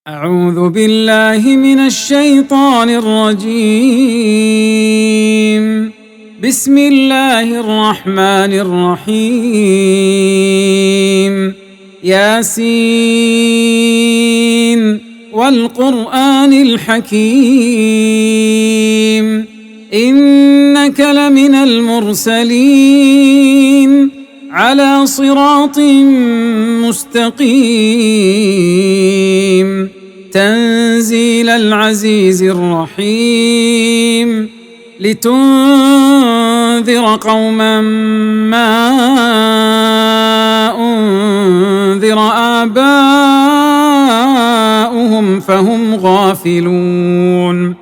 أعوذ بالله من الشيطان الرجيم. بسم الله الرحمن الرحيم. ياسين والقرآن الحكيم إنك لمن المرسلين على صراط مستقيم تنزيل العزيز الرحيم لتنذر قوما ما أنذر آباؤهم فهم غافلون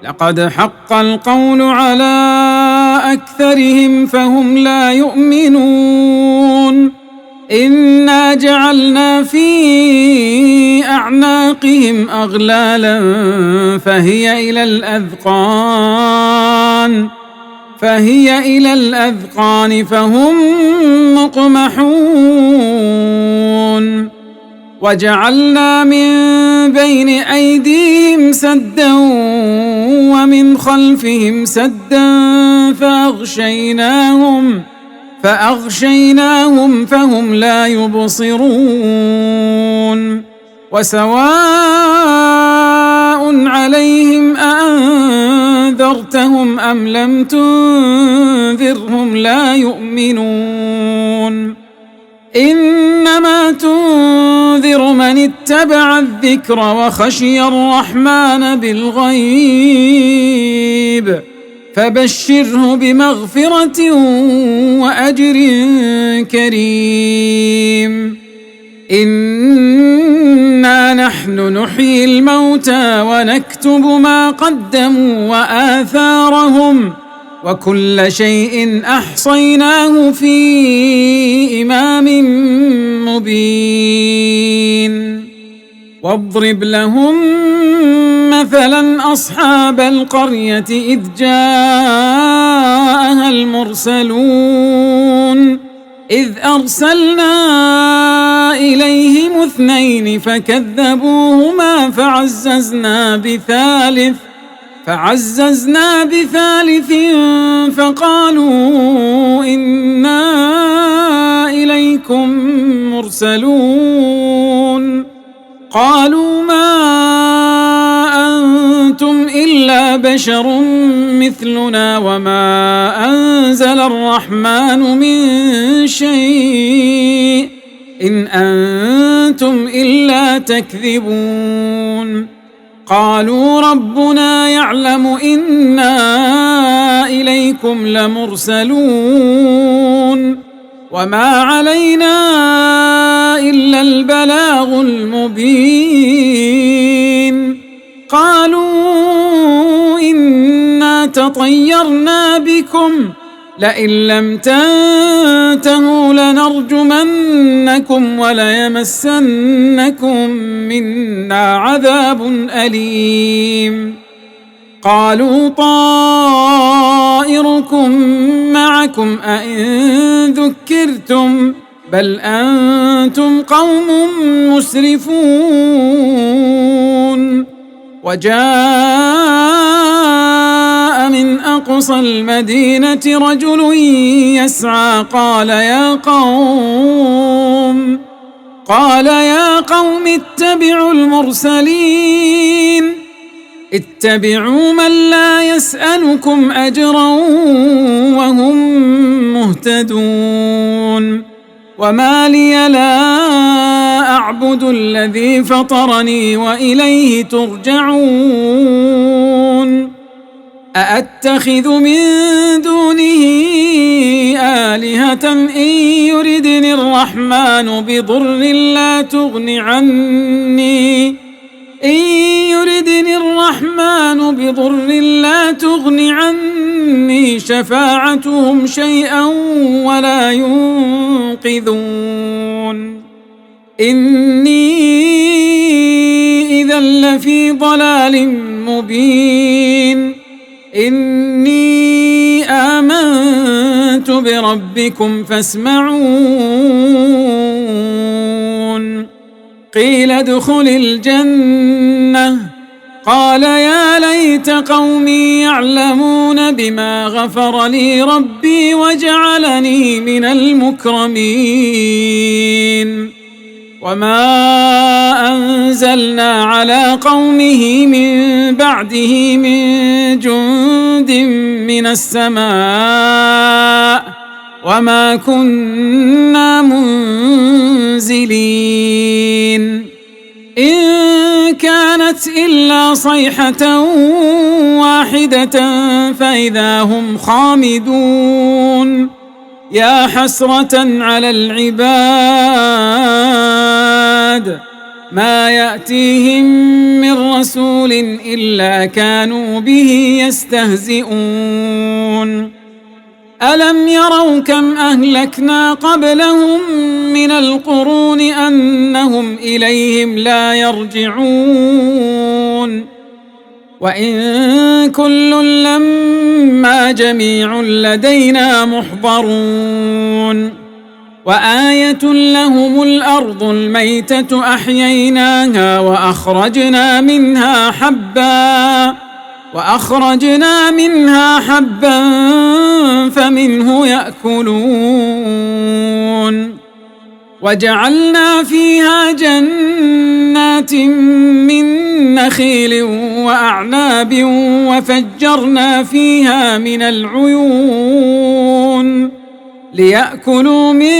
لقد حق القول على أكثرهم فهم لا يؤمنون إنا جعلنا في أعناقهم أغلالا فهي إلى الأذقان فهم مقمحون وجعلنا من بين أيديهم سدا ومن خلفهم سدا فأغشيناهم فهم لا يبصرون وسواء عليهم أأنذرتهم أم لم تنذرهم لا يؤمنون إنما تنذر من اتبع الذكر وخشي الرحمن بالغيب فبشره بمغفرة وأجر كريم إنا نحن نحيي الموتى ونكتب ما قدموا وآثارهم وكل شيء أحصيناه في إمام مبين واضرب لهم مثلا أصحاب القرية إذ جاءها المرسلون إذ أرسلنا إليهم 2 فكذبوهما فعززنا بثالث فقالوا إنا إليكم مرسلون قالوا ما أنتم إلا بشر مثلنا وما أنزل الرحمن من شيء إن أنتم إلا تكذبون قالوا ربنا يعلم إنا إليكم لمرسلون وما علينا إلا البلاغ المبين قالوا إنا تطيرنا بكم لئن لم تنتهوا لنرجمنكم وليمسنكم منا عذاب أليم قالوا طائركم معكم أئن ذكرتم بل أنتم قوم مسرفون وجاء من أقصى المدينة رجل يسعى قال يا قوم اتبعوا المرسلين اتبعوا من لا يسألكم أجرا وهم مهتدون وما لي لا أعبد الذي فطرني وإليه ترجعون أأتخذ من دونه آلهة إن يردني الرحمن بضر لا تغن عني شفاعتهم شيئا ولا ينقذون إني إذا لفي ضلال مبين إني آمنت بربكم فاسمعون قيل ادخل الجنة قال يا ليت قومي يعلمون بما غفر لي ربي وجعلني من المكرمين وما أنزلنا على قومه من بعده من جند من السماء وما كنا منزلين إن كانت إلا صيحة واحدة فإذا هم خامدون يا حسرة على العباد ما يأتيهم من رسول إلا كانوا به يستهزئون ألم يروا كم أهلكنا قبلهم من القرون أنهم إليهم لا يرجعون وإن كل لما جميع لدينا محضرون وآية لهم الأرض الميتة أحييناها وأخرجنا منها حبا فمنه يأكلون وجعلنا فيها جنات من نخيل وأعناب وفجرنا فيها من العيون ليأكلوا من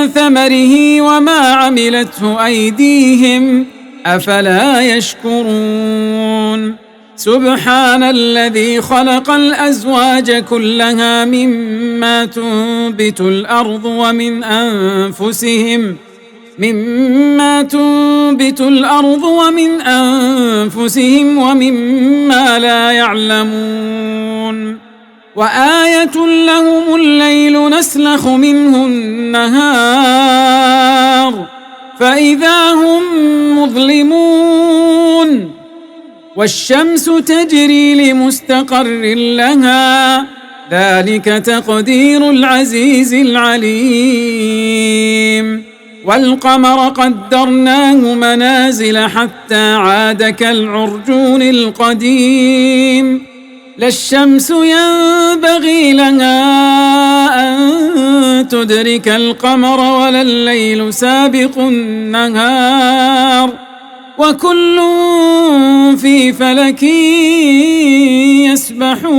ثمره وما عملته أيديهم أفلا يشكرون سبحان الذي خلق الأزواج كلها مما تنبت الأرض ومن أنفسهم ومما لا يعلمون وآية لهم الليل نسلخ منه النهار فإذا هم مظلمون والشمس تجري لمستقر لها ذلك تقدير العزيز العليم والقمر قدرناه منازل حتى عاد كالعرجون القديم لا الشمس ينبغي لها أن تدرك القمر ولا الليل سابق النهار وكل في فلك يسبحون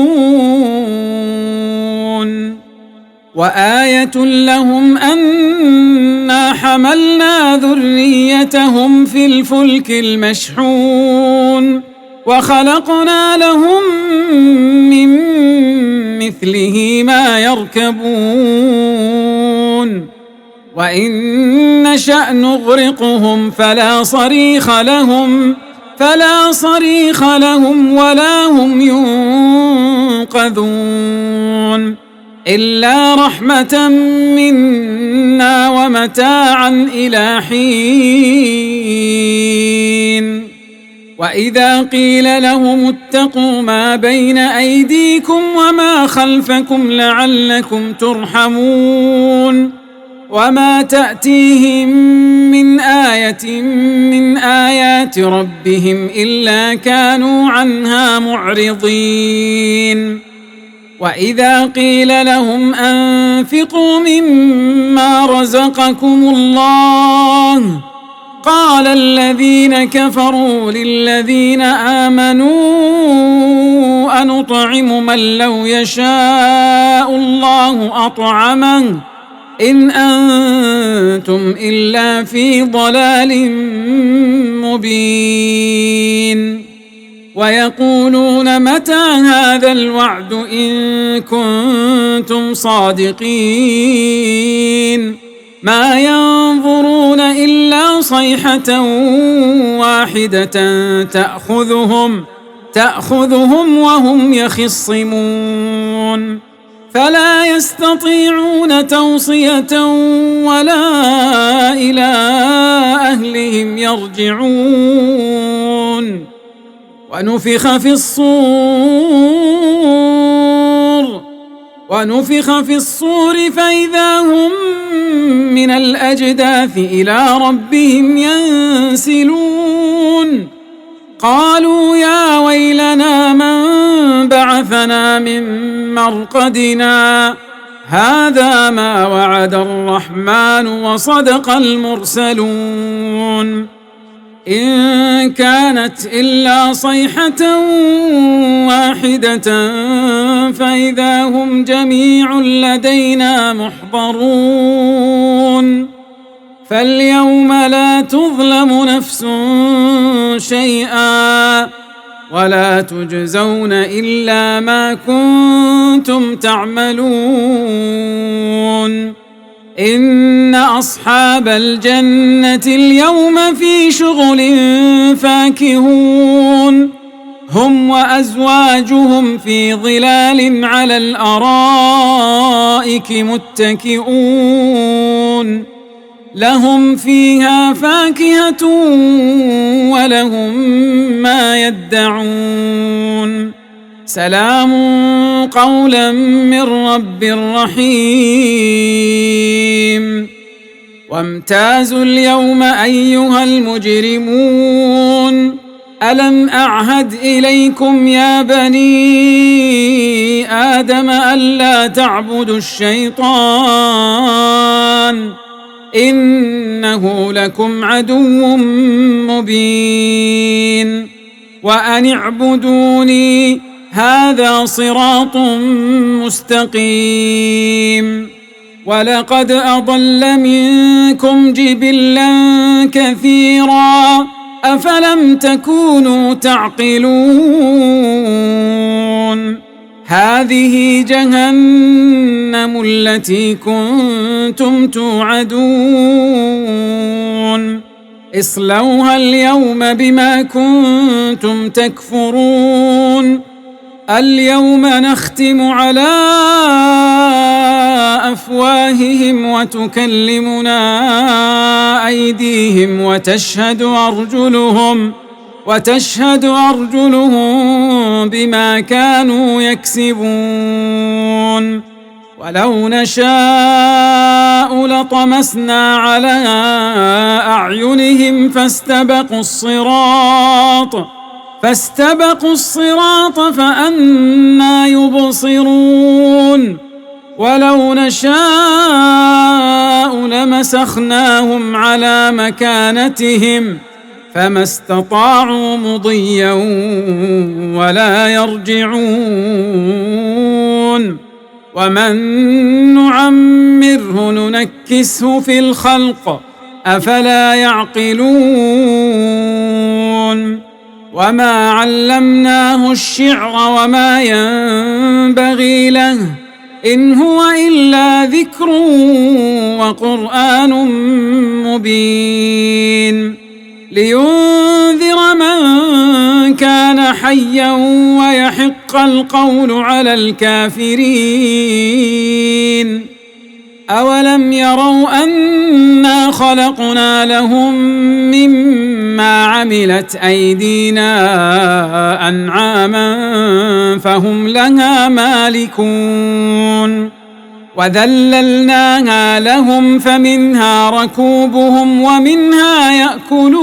وآية لهم أنا حملنا ذريتهم في الفلك المشحون وخلقنا لهم من مثله ما يركبون وإن نشأ نغرقهم فلا صريخ لهم ولا هم ينقذون إلا رحمة منا ومتاعا إلى حين وإذا قيل لهم اتقوا ما بين أيديكم وما خلفكم لعلكم ترحمون وما تأتيهم من آية من آيات ربهم إلا كانوا عنها معرضين وإذا قيل لهم أنفقوا مما رزقكم الله قال الذين كفروا للذين آمنوا أنطعم من لو يشاء الله أطعمه إن أنتم إلا في ضلال مبين ويقولون متى هذا الوعد إن كنتم صادقين ما ينظرون إلا صيحة واحدة تأخذهم وهم يخصمون فلا يستطيعون توصية ولا إلى أهلهم يرجعون ونفخ في الصور ونفخ في الصور فإذا هم من الأجداث إلى ربهم ينسلون قالوا يا ويلنا من بعثنا من مرقدنا هذا ما وعد الرحمن وصدق المرسلون إن كانت إلا صيحة واحدة فإذا هم جميع لدينا محضرون فاليوم لا تظلم نفس شيئا ولا تجزون إلا ما كنتم تعملون إن أصحاب الجنة اليوم في شغل فاكهون هم وأزواجهم في ظلال على الأرائك متكئون لهم فيها فاكهة ولهم ما يدعون سلام قولا من رب رحيم وامتازوا اليوم أيها المجرمون ألم أعهد إليكم يا بني آدم ألا تعبدوا الشيطان إنه لكم عدو مبين وأن اعبدوني هذا صراط مستقيم ولقد أضل منكم جبلا كثيرا أفلم تكونوا تعقلون هذه جهنم التي كنتم توعدون اصلوها اليوم بما كنتم تكفرون اليوم نختم على أفواههم وتكلمنا أيديهم وتشهد أرجلهم بما كانوا يكسبون ولو نشاء لطمسنا على أعينهم فاستبقوا الصراط فأنى يبصرون ولو نشاء لمسخناهم على مكانتهم فما استطاعوا مضيا ولا يرجعون ومن نعمره ننكسه في الخلق أفلا يعقلون وما علمناه الشعر وما ينبغي له إن هو إلا ذكر وقرآن مبين لينذر من كان حيا ويحق القول على الكافرين أولم يروا أنا خلقنا لهم مما عملت أيدينا أنعاما فهم لها مالكون وذللناها لهم فمنها ركوبهم ومنها يأكلون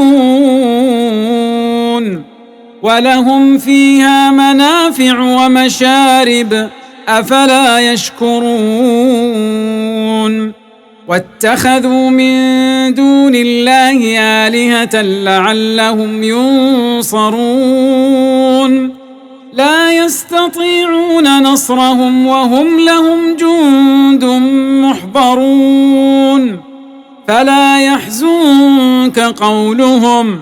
ولهم فيها منافع ومشارب أفلا يشكرون واتخذوا من دون الله آلهة لعلهم ينصرون لا يستطيعون نصرهم وهم لهم جند محضرون فلا يحزنك قولهم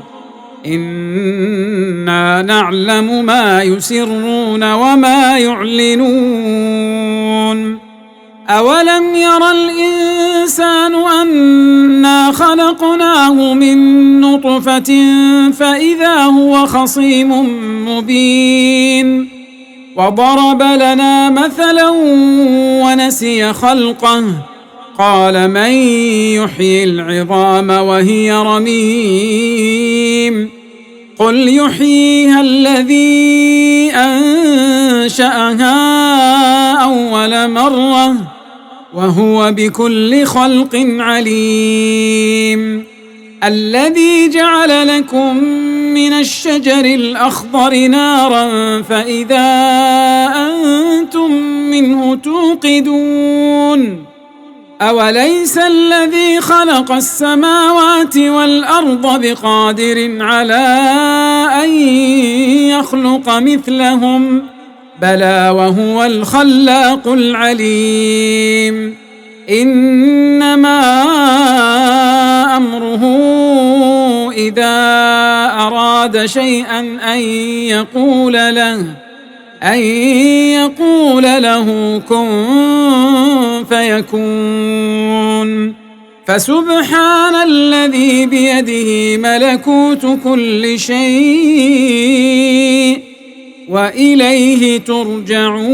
إنا نعلم ما يسرون وما يعلنون أولم ير الإنسان أنا خلقناه من نطفة فإذا هو خصيم مبين وضرب لنا مثلا ونسي خلقه قال من يحيي العظام وهي رميم قل يحييها الذي أنشأها أول مرة وهو بكل خلق عليم. الذي جعل لكم من الشجر الأخضر نارا فإذا أنتم منه توقدون. أوليس الذي خلق السماوات والأرض بقادر على أن يخلق مثلهم بلى وهو الخلاق العليم. إنما أمره إذا أراد شيئا أن يقول له كن فيكون. فسبحان الذي بيده ملكوت كل شيء وإليه ترجعون.